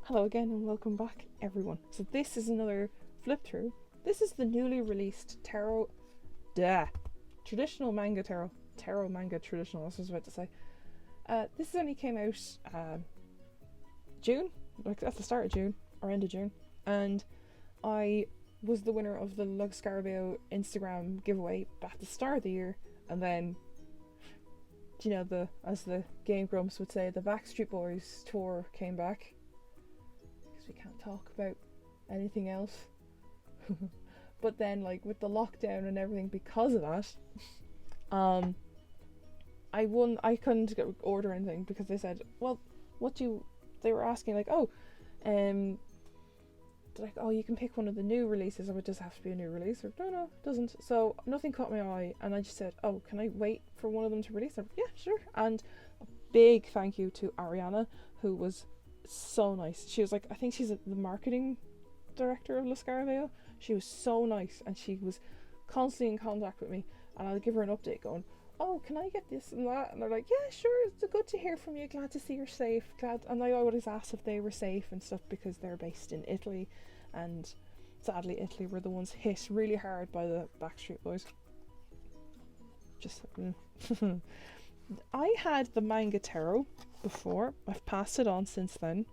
Hello again and welcome back everyone. So this is another flip through. This is the newly released traditional manga tarot manga traditional, that's what I was about to say. This only came out June, like at the start of June or end of June, and I was the winner of the Lo Scarabeo Instagram giveaway at the start of the year, and then as the Game Grumps would say, the Backstreet Boys tour came back. We can't talk about anything else. But then, like, with the lockdown and everything because of that, I couldn't order anything because they said, well, they were asking, like, you can pick one of the new releases, or it does have to be a new release, or no, it doesn't. So nothing caught my eye, and I just said, oh, can I wait for one of them to release? Yeah, sure. And a big thank you to Arianna, who was so nice. She was like, I think she's the marketing director of Lo Scarabeo. She was so nice, and she was constantly in contact with me, and I'll give her an update going, oh, can I get this and that? And they're like, yeah, sure, it's good to hear from you, glad to see you're safe, and I always asked if they were safe and stuff because they're based in Italy, and sadly Italy were the ones hit really hard by the Backstreet Boys. I had the manga tarot before. I've passed it on since then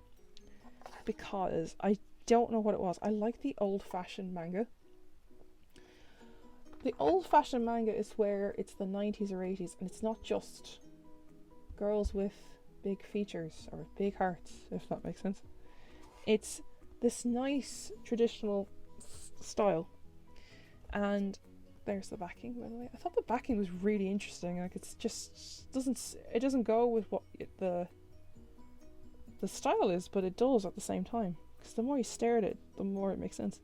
because I don't know what it was. I like the old-fashioned manga. The old-fashioned manga is where it's the 90s or 80s, and it's not just girls with big features or big hearts, if that makes sense. It's this nice traditional style, and there's the backing, by the way. I thought the backing was really interesting. Like, it's just doesn't go with what the style is, but it does at the same time. Because the more you stare at it, the more it makes sense.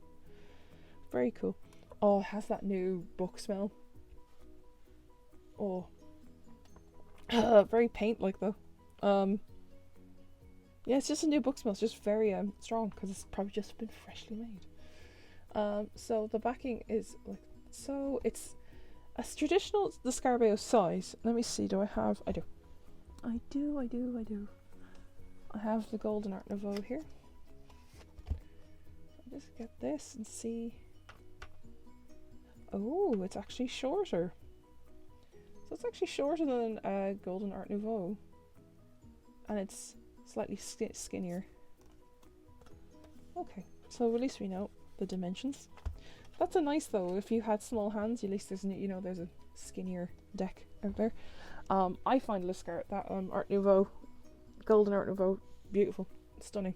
Very cool. Oh, it has that new book smell. Oh, very paint-like though. Yeah, it's just a new book smell. It's just very strong because it's probably just been freshly made. So the backing is like. So it's a traditional Lo Scarabeo size. Let me see, do I have... I do. I have the Golden Art Nouveau here. I'll just get this and see. Oh, it's actually shorter. So it's actually shorter than Golden Art Nouveau. And it's slightly skinnier. Okay, so at least we know the dimensions. That's a nice though. If you had small hands, at least there's a skinnier deck out there. I find that Art Nouveau, Golden Art Nouveau, beautiful, stunning,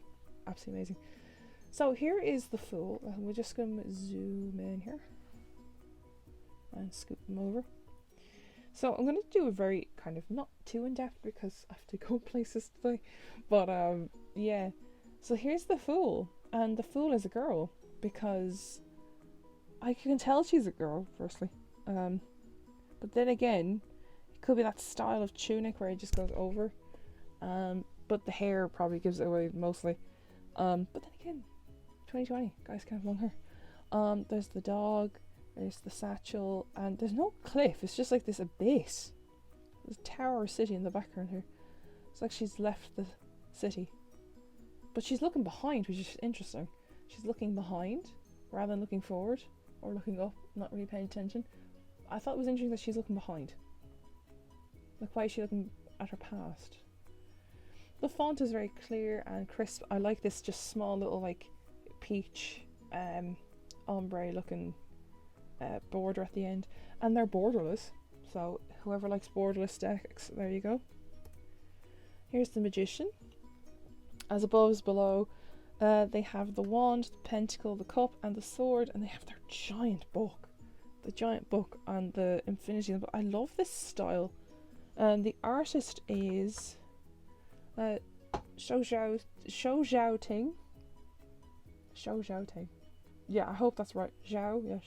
absolutely amazing. So here is the Fool. We're just going to zoom in here and scoop them over. So I'm going to do a very kind of not too in depth because I have to go places today. But yeah. So here's the Fool, and the Fool is a girl because I can tell she's a girl, firstly. But then again, it could be that style of tunic where it just goes over. But the hair probably gives it away mostly. But then again, 2020, guys can have long hair. There's the dog, there's the satchel, and there's no cliff. It's just like this abyss. There's a tower city in the background here. It's like she's left the city. But she's looking behind, which is interesting. She's looking behind rather than looking forward. Or looking up, not really paying attention. I thought it was interesting that she's looking behind. Like, why is she looking at her past? The font is very clear and crisp. I like this just small little, like, peach ombre looking border at the end. And they're borderless. So, whoever likes borderless decks, there you go. Here's the Magician. As above is below. They have the wand, the pentacle, the cup, and the sword, and they have their giant book. The giant book and the infinity. I love this style. The artist is Shou Zhao Ting. Yeah, I hope that's right. Shou.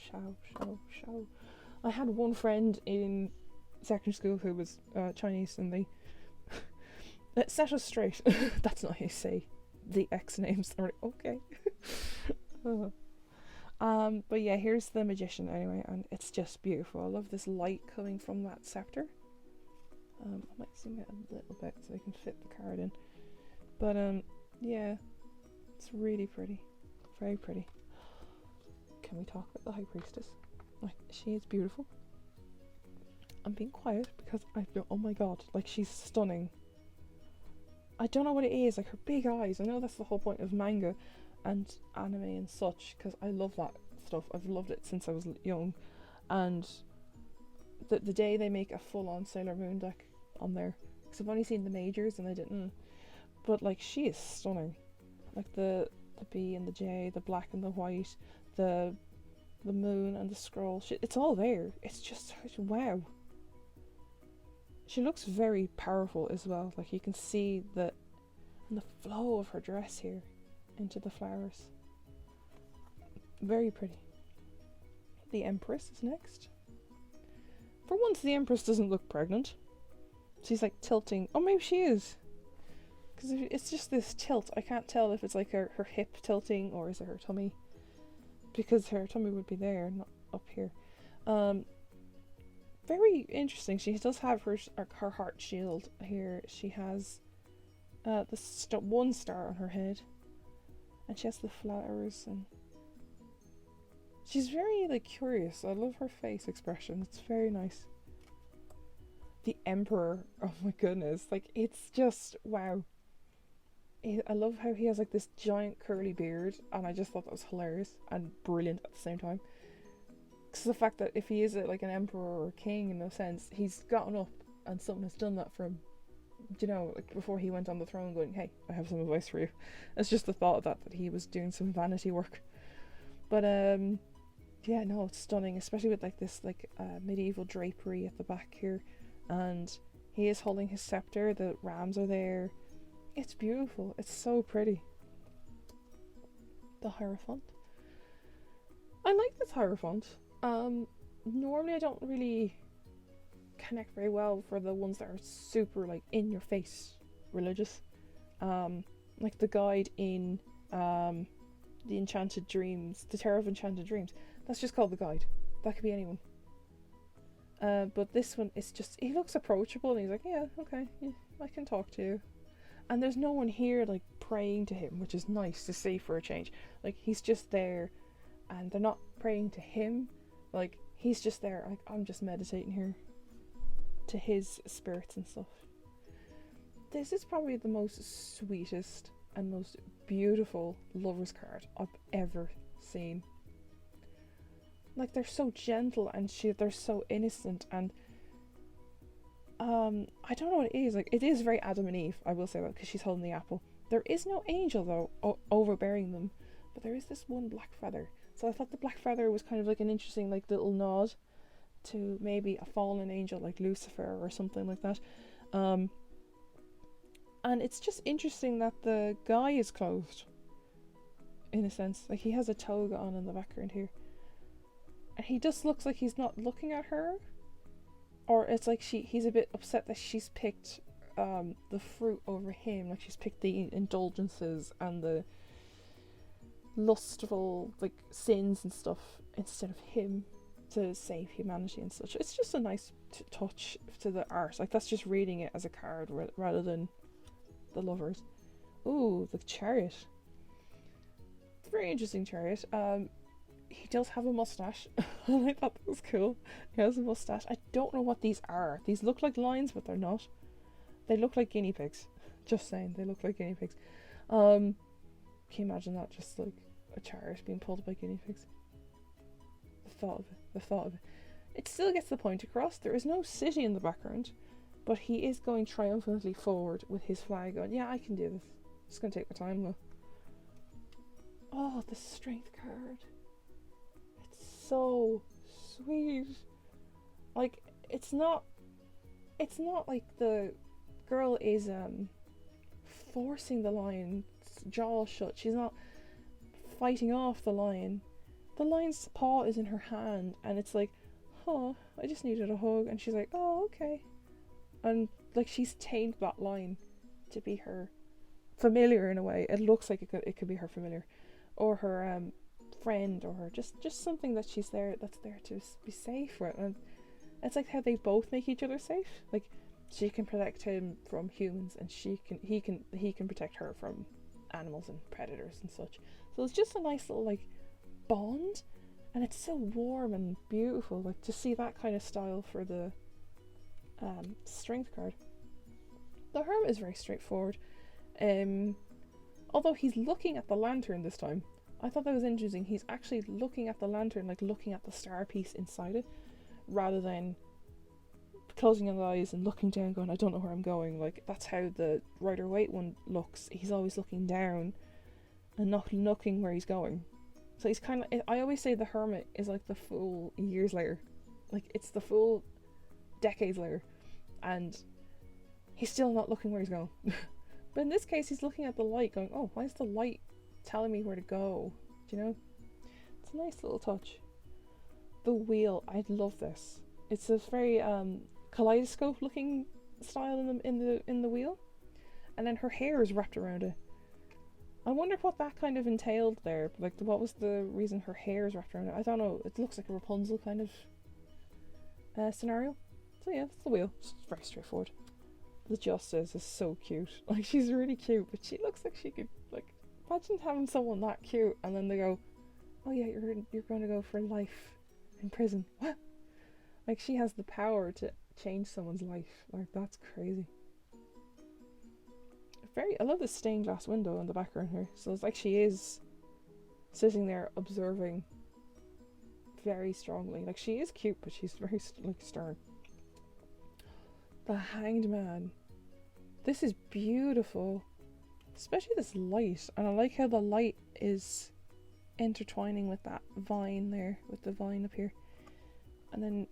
I had one friend in secondary school who was Chinese, and they set us straight. That's not how you say the X names. I'm like, okay. But yeah, here's the Magician anyway, and it's just beautiful. I love this light coming from that scepter. I might zoom it a little bit so I can fit the card in. But yeah, It's really pretty. Very pretty. Can we talk about the High Priestess? Like, she is beautiful. I'm being quiet because I feel, oh my god, like, she's stunning. I don't know what it is, like her big eyes. I know that's the whole point of manga and anime and such, because I love that stuff. I've loved it since I was young. And the day they make a full-on Sailor Moon deck on there, because I've only seen the majors and I didn't. But like, she is stunning. Like the B and the J, the black and the white, the moon and the scroll. It's all there. It's just, wow. She looks very powerful as well. Like, you can see the flow of her dress here into the flowers. Very pretty. The Empress is next. For once, the Empress doesn't look pregnant. She's like tilting. Oh, maybe she is. Because it's just this tilt. I can't tell if it's like her hip tilting or is it her tummy. Because her tummy would be there, not up here. Very interesting. She does have her heart shield here. She has the one star on her head. And she has the flowers and... She's very, like, curious. I love her face expression. It's very nice. The Emperor. Oh my goodness. Like, it's just, wow. I love how he has, like, this giant curly beard. And I just thought that was hilarious and brilliant at the same time. Because the fact that if he is, like, an emperor or a king in no sense, he's gotten up and someone has done that for him. You know, like, before he went on the throne going, hey, I have some advice for you. It's just the thought of that he was doing some vanity work. But, yeah, no, it's stunning, especially with like this medieval drapery at the back here, and he is holding his scepter. The rams are there. It's beautiful. It's so pretty. The Hierophant. I like this Hierophant. Normally I don't really connect very well for the ones that are super like in your face religious. Like the guide in the Enchanted Dreams, the Terror of Enchanted Dreams. That's just called the guide. That could be anyone. But this one is just, he looks approachable and he's like, yeah, okay, yeah, I can talk to you. And there's no one here like praying to him, which is nice to see for a change. Like, he's just there and they're not praying to him. Like, he's just there, like, I'm just meditating here to his spirits and stuff. This is probably the most sweetest and most beautiful lover's card I've ever seen. Like, they're so gentle and they're so innocent, and I don't know what it is. Like, it is very Adam and Eve, I will say that, because she's holding the apple. There is no angel though overbearing them, but there is this one black feather. So I thought the black feather was kind of like an interesting like little nod to maybe a fallen angel like Lucifer or something like that. And it's just interesting that the guy is clothed, in a sense. Like, he has a toga on in the background here. And he just looks like he's not looking at her. Or it's like he's a bit upset that she's picked the fruit over him. Like, she's picked the indulgences and the lustful like sins and stuff instead of him to save humanity and such. It's just a nice touch to the art. Like, that's just reading it as a card rather than the lovers. Ooh, the Chariot. It's a very interesting Chariot. He does have a mustache. I thought that was cool. He has a mustache. I don't know what these are. These look like lions, but they're not. They look like guinea pigs. Just saying, they look like guinea pigs. Can you imagine that? Just like a chariot being pulled by guinea pigs. The thought of it. It still gets the point across. There is no city in the background, but he is going triumphantly forward with his flag on. Yeah, I can do this. It's gonna take my time though. Oh, the strength card. So sweet. Like, it's not like the girl is forcing the lion's jaw shut. She's not fighting off the lion. The lion's paw is in her hand and it's like, oh, I just needed a hug. And she's like, oh, okay. And like, she's tamed that lion to be her familiar in a way. It looks like it could be her familiar or her friend, or just something that that's there to be safe with. And it's like how they both make each other safe. Like, she can protect him from humans and he can protect her from animals and predators and such. So it's just a nice little like bond, and it's so warm and beautiful. Like to see that kind of style for the strength card. The Hermit is very straightforward. Although he's looking at the lantern this time. I thought that was interesting. He's actually looking at the lantern, like looking at the star piece inside it, rather than closing his eyes and looking down going, I don't know where I'm going. Like, that's how the Rider-Waite one looks. He's always looking down and not looking where he's going. So he's kind of, I always say the Hermit is like the Fool years later. Like, it's the Fool decades later. And he's still not looking where he's going. But in this case, he's looking at the light going, oh, why is the light telling me where to go? Do you know? It's a nice little touch. The wheel, I love this. It's a very kaleidoscope looking style in the wheel, and then her hair is wrapped around it. I wonder what that kind of entailed there. Like, what was the reason her hair is wrapped around it? I don't know. It looks like a Rapunzel kind of scenario. So yeah, that's the wheel. It's very straightforward. The Justice is so cute. Like, she's really cute, but she looks like she could, like, imagine having someone that cute and then they go, oh yeah, you're going to go for life in prison. What? Like, she has the power to change someone's life. Like, that's crazy. I love this stained glass window in the background here. So it's like she is sitting there observing very strongly. Like, she is cute, but she's very like stern. The Hanged Man. This is beautiful. Especially this light. And I like how the light is intertwining with that vine there. With the vine up here. And then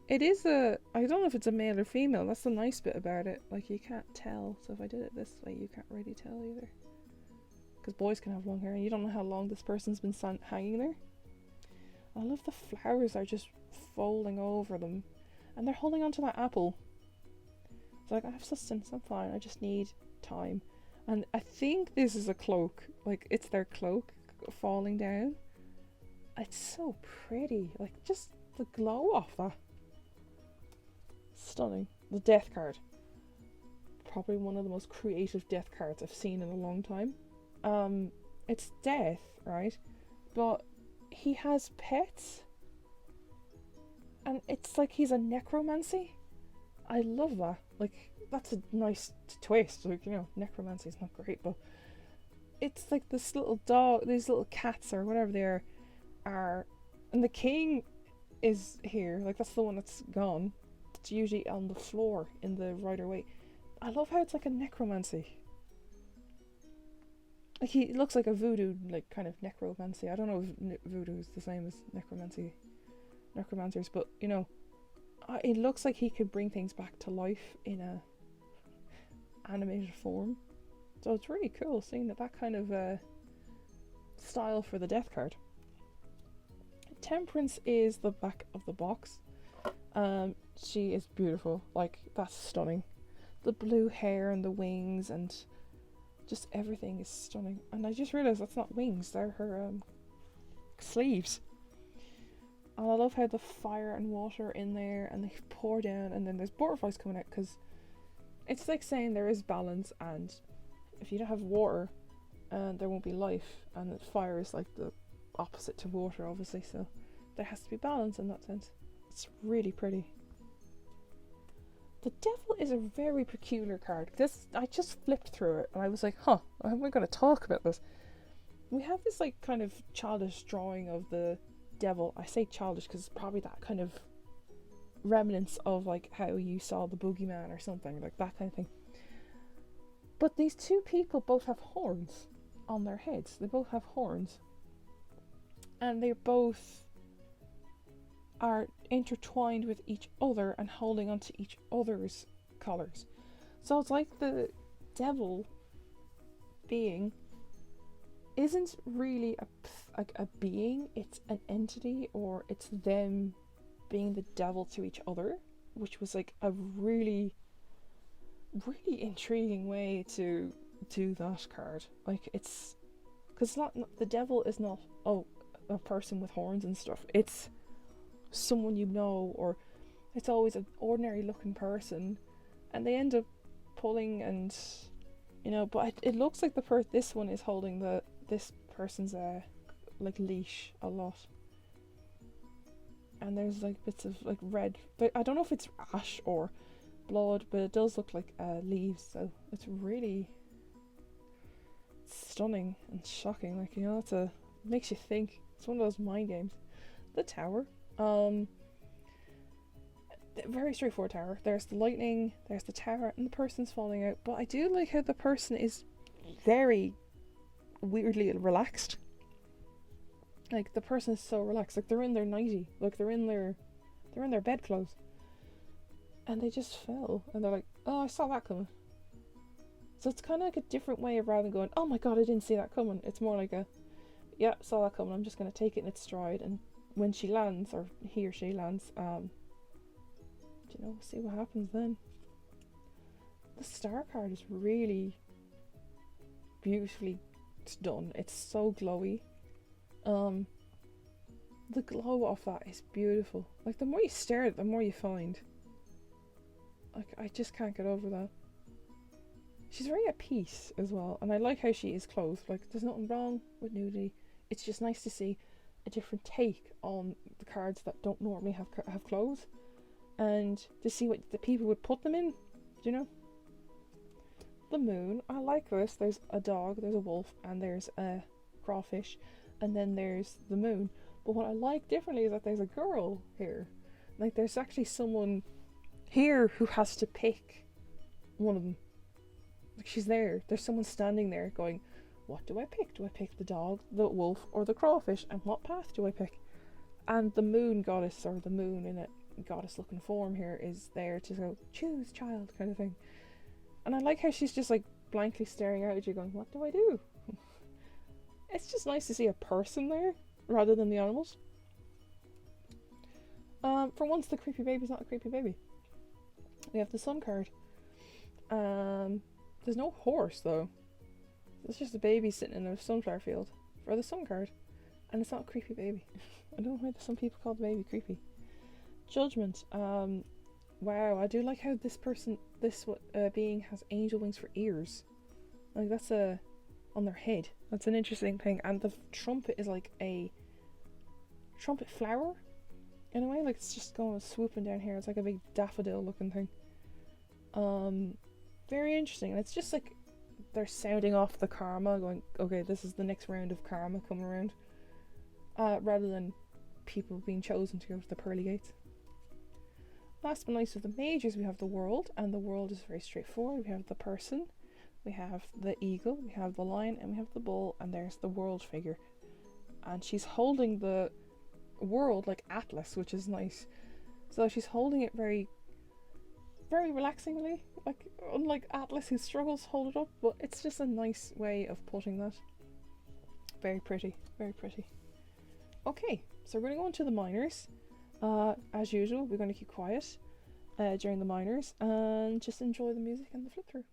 it is I don't know if it's a male or female. That's the nice bit about it. Like, you can't tell. So if I did it this way, you can't really tell either. Because boys can have long hair and you don't know how long this person's been hanging there. I love the flowers are just folding over them. And they're holding onto that apple. It's like, I have sustenance, I'm fine, I just need time. And I think this is a cloak. Like, it's their cloak falling down. It's so pretty. Like, just the glow off that. Stunning. The Death card. Probably one of the most creative death cards I've seen in a long time. It's death, right? But he has pets. And it's like he's a necromancy. I love that. Like, that's a nice twist. Like, you know, necromancy is not great, but it's like this little dog, these little cats or whatever they are, and the king is here. Like, that's the one that's gone. It's usually on the floor in the Rider-Waite. I love how it's like a necromancy. Like, he looks like a voodoo, like, kind of necromancy. I don't know if voodoo is the same as necromancers, but, you know, it looks like he could bring things back to life in a animated form. So it's really cool seeing that kind of style for the death card. Temperance is the back of the box. She is beautiful. Like, that's stunning. The blue hair and the wings and just everything is stunning. And I just realised that's not wings, they're her sleeves. And I love how the fire and water are in there and they pour down and then there's butterflies coming out, because it's like saying there is balance, and if you don't have water, there won't be life, and fire is like the opposite to water, obviously, so there has to be balance in that sense. It's really pretty. The Devil is a very peculiar card. I just flipped through it and I was like, huh, how am I going to talk about this? We have this like kind of childish drawing of the Devil. I say childish because it's probably that kind of remnants of like how you saw the boogeyman or something, like that kind of thing. But these two people both have horns on their heads. They both have horns. And they both are intertwined with each other and holding onto each other's collars. So it's like the devil being isn't really a being, it's an entity, or it's them being the devil to each other, which was like a really intriguing way to do that card. Like, it's because not the devil is not a person with horns and stuff, it's someone you know, or it's always an ordinary looking person, and they end up pulling and you know. But it looks like this one is holding this person's like leash a lot, and there's like bits of like red, but I don't know if it's ash or blood, but it does look like leaves. So it's really stunning and shocking. Like, you know, makes you think. It's one of those mind games. The tower, very straightforward tower. There's the lightning, there's the tower, and the person's falling out. But I do like how the person is very weirdly relaxed. Like, the person is so relaxed. Like, they're in their nightie. Like, they're in their bedclothes. And they just fell. And they're like, oh, I saw that coming. So it's kind of like a different way of, rather than going, oh my god, I didn't see that coming. It's more like yeah, saw that coming. I'm just going to take it in its stride. And when she lands, or he or she lands, you know, see what happens then. The star card is really beautifully done. It's so glowy. The glow off that is beautiful. Like, the more you stare at it, the more you find. Like, I just can't get over that. She's very at peace as well, and I like how she is clothed. Like, there's nothing wrong with nudity. It's just nice to see a different take on the cards that don't normally have clothes, and to see what the people would put them in. Do you know? The moon. I like this. There's a dog, there's a wolf, and there's a crawfish, and then there's the moon. But what I like differently is that there's a girl here. Like, there's actually someone here who has to pick one of them. Like, she's there. There's someone standing there going, what do I pick? Do I pick the dog, the wolf, or the crawfish? And what path do I pick? And the moon goddess, or the moon in a goddess looking form here, is there to go, choose child, kind of thing. And I like how she's just like blankly staring out at you going, what do I do? It's just nice to see a person there rather than the animals. For once, the creepy baby's not a creepy baby. We have the sun card. There's no horse though. It's just a baby sitting in a sunflower field for the sun card. And it's not a creepy baby. I don't know why some people call the baby creepy. Judgment. Wow, I do like how this being has angel wings for ears. Like, that's on their head. That's an interesting thing. And the trumpet is like a trumpet flower in a way. Like, it's just going swooping down here. It's like a big daffodil looking thing. Very interesting. And it's just like they're sounding off the karma, going, okay, this is the next round of karma coming around. Rather than people being chosen to go to the pearly gates. Last but not least, of the majors, we have the world, and the world is very straightforward. We have the person, we have the eagle, we have the lion, and we have the bull, and there's the world figure. And she's holding the world like Atlas, which is nice. So she's holding it very, very relaxingly, like, unlike Atlas who struggles to hold it up, but it's just a nice way of putting that. Very pretty, very pretty. Okay, so we're going to go into the minors. As usual, we're going to keep quiet during the minors and just enjoy the music and the flip through.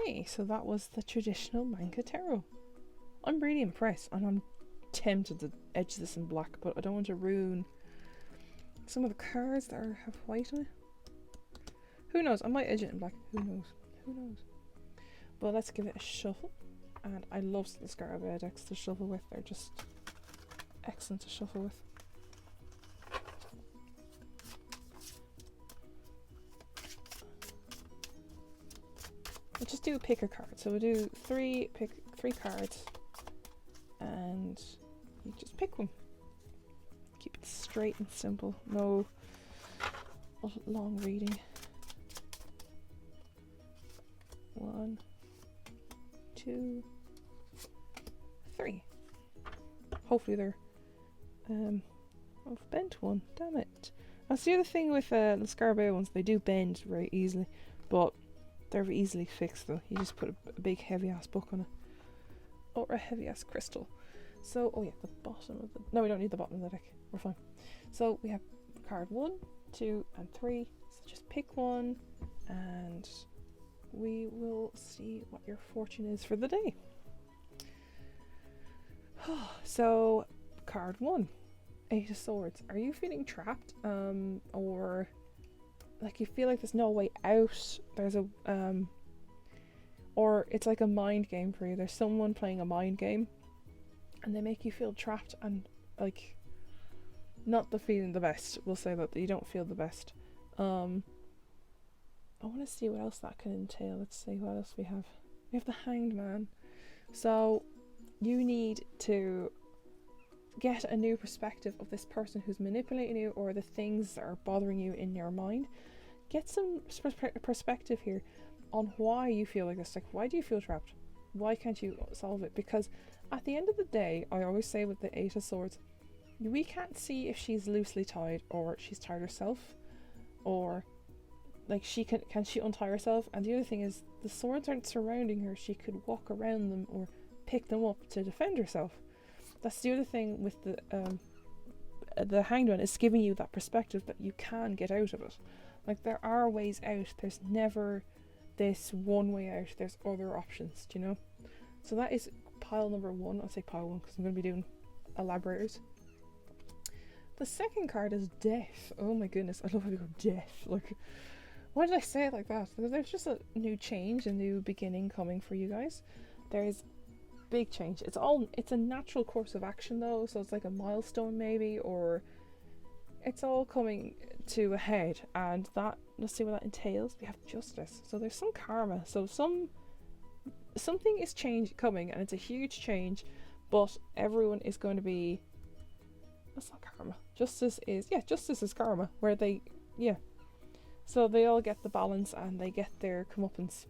Okay, so that was the traditional manga tarot. I'm really impressed, and I'm tempted to edge this in black, but I don't want to ruin some of the cards that have white on it. Who knows? I might edge it in black. Who knows? Who knows? But let's give it a shuffle. And I love the Scarabeo decks to shuffle with. They're just excellent to shuffle with. We'll just do pick a card. So we'll do pick three cards, and you just pick one. Keep it straight and simple. No long reading. 1, 2, 3. Hopefully they're I've bent one. Damn it. That's the other thing with the Scarabeo ones. They do bend very easily, but they're easily fixed though. You just put a big heavy ass book on it, or a heavy ass crystal. So, oh yeah, the bottom of the... No, we don't need the bottom of the deck. We're fine. So we have card 1, 2, and 3. So just pick one, and we will see what your fortune is for the day. So, card 1, Eight of Swords. Are you feeling trapped? Or like you feel like there's no way out? There's a or it's like a mind game for you. There's someone playing a mind game, and they make you feel trapped and like not feeling the best. We'll say that you don't feel the best. I want to see what else that can entail. Let's see what else we have. We have the Hanged Man. So you need to get a new perspective of this person who's manipulating you, or the things that are bothering you in your mind. Get some perspective here on why you feel like this. Like, why do you feel trapped? Why can't you solve it? Because at the end of the day, I always say with the Eight of Swords, we can't see if she's loosely tied or she's tied herself, or like can she untie herself. And the other thing is, the swords aren't surrounding her. She could walk around them or pick them up to defend herself. That's the other thing with the Hanged One, is giving you that perspective that you can get out of it. Like, there are ways out. There's never this one way out. There's other options, do you know? So that is pile number 1. I'll say pile 1 because I'm going to be doing elaborators. The second card is Death. Oh my goodness, I love how you go Death. Like, why did I say it like that? Because there's just a new change, a new beginning coming for you guys. There is big change. It's a natural course of action though, so it's like a milestone maybe, or it's all coming to a head, and that, let's see what that entails. We have Justice. So there's some karma. So something is coming, and it's a huge change, but everyone is going to be... That's not karma. Justice is karma, where they... Yeah. So they all get the balance, and they get their comeuppance.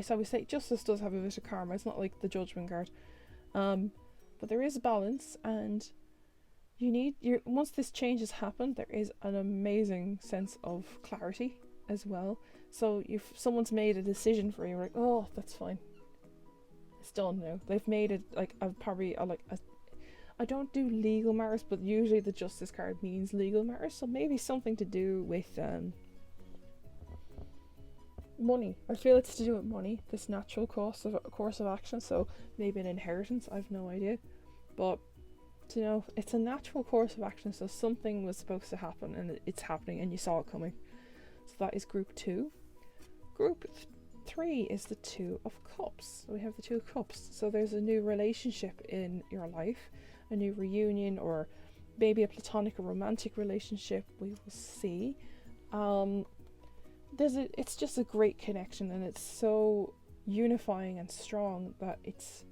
So we say Justice does have a bit of karma. It's not like the Judgment card. But there is a balance, and once this change has happened, there is an amazing sense of clarity as well. So if someone's made a decision for you, you're like, oh, that's fine. It's done now. They've made it, like, I don't do legal matters, but usually the Justice card means legal matters. So maybe something to do with money. I feel it's to do with money, this natural course of action. So maybe an inheritance, I've no idea, but you know, it's a natural course of action. So something was supposed to happen, and it's happening, and you saw it coming. So that is group 2. Group 3 is the Two of Cups. So we have the Two of Cups. So there's a new relationship in your life, a new reunion, or maybe a platonic or romantic relationship. We will see. It's just a great connection, and it's so unifying and strong that it's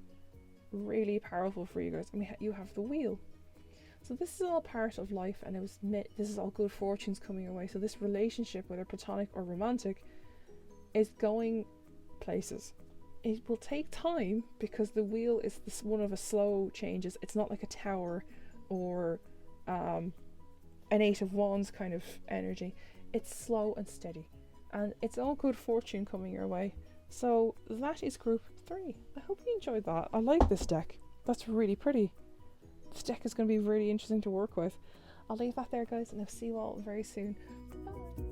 really powerful for you guys. I mean, you have the Wheel. So this is all part of life, and this is all good fortunes coming your way. So this relationship, whether platonic or romantic, is going places. It will take time, because the Wheel is one of a slow changes. It's not like a Tower or an Eight of Wands kind of energy. It's slow and steady, and it's all good fortune coming your way. So that is group 3. I hope you enjoyed that. I like this deck. That's really pretty. This deck is going to be really interesting to work with. I'll leave that there, guys, and I'll see you all very soon. Bye.